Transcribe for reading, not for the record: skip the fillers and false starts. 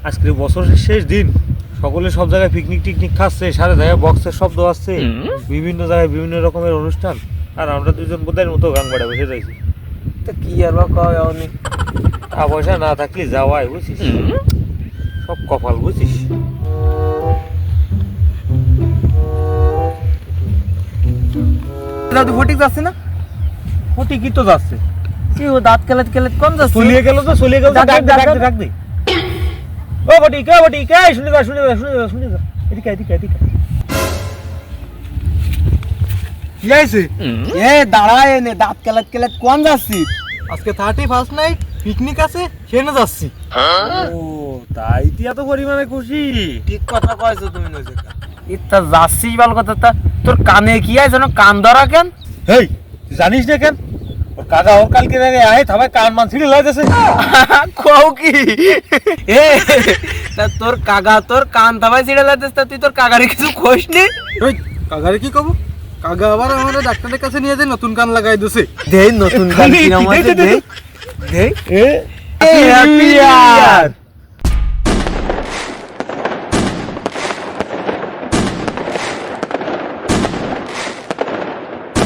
আজকে বছরের শেষ দিন, সকলে সব জায়গায় পিকনিক টিকনিক খাচ্ছে, সারা জায়গায় বক্সের শব্দ আসছে, বিভিন্ন জায়গায় বিভিন্ন রকমের অনুষ্ঠান, আর আমরা দুজন বোধের মতো গান বাড়া বসে রয়েছি। তো কি আর বা কয় অনেক টাকা পয়সা না থাকলে যাওয়াই বুঝছিস, সব কপাল বুঝছিস। তুই ফটিক যাচ্ছে না? ফটিকই তো যাচ্ছে। কি ও দাঁত কেলেত কেলেত কোন যাচ্ছে? চলিয়ে গেল তো, চলিয়ে গেল তো, ডাক দে, ডাক দে, ডাক ডাক দে। দে, ডাক দে। ও ফটিক, ও ফটিক, এই শুনে যা, শুনে যা, শুনে যা, শুনে যা, এদিকে এদিকে এদিকে। কি হয়েছে? এ দাঁড়ায় এনে দাঁত কেলেত কেলেত কোন যাচ্ছি? আজকে 31st নাইট পিকনিক আছে, সেখানে যাচ্ছি। ও তাই তুই এত পরিমাণে খুশি? ঠিক কথা কয়েছো তুমি নজিকা। ইতা যাচ্ছিস বল কথা, তা তোর কানে কি আছে যেন কান ধরা কেন? হেই, তুই জানিস না কেন? ওর কাকা ওর কালকে আগে আহে থামে কান মান ছিঁড়ে লাগাইতেছে। কও কি? এ তা তোর কাকা তোর কান দাবাই ছিড়ে লাতেছ, তা তুই তোর কাকারে কিছু কইস নি? ওই কাগারে কি কব? কাগা আবার আমাদের ডাক্তারের কাছে নিয়ে যায়, নতুন কান লাগাই দিছে। দে নতুন গান কিনা মধ্যে দে দে এ হ্যাপি ইয়ার।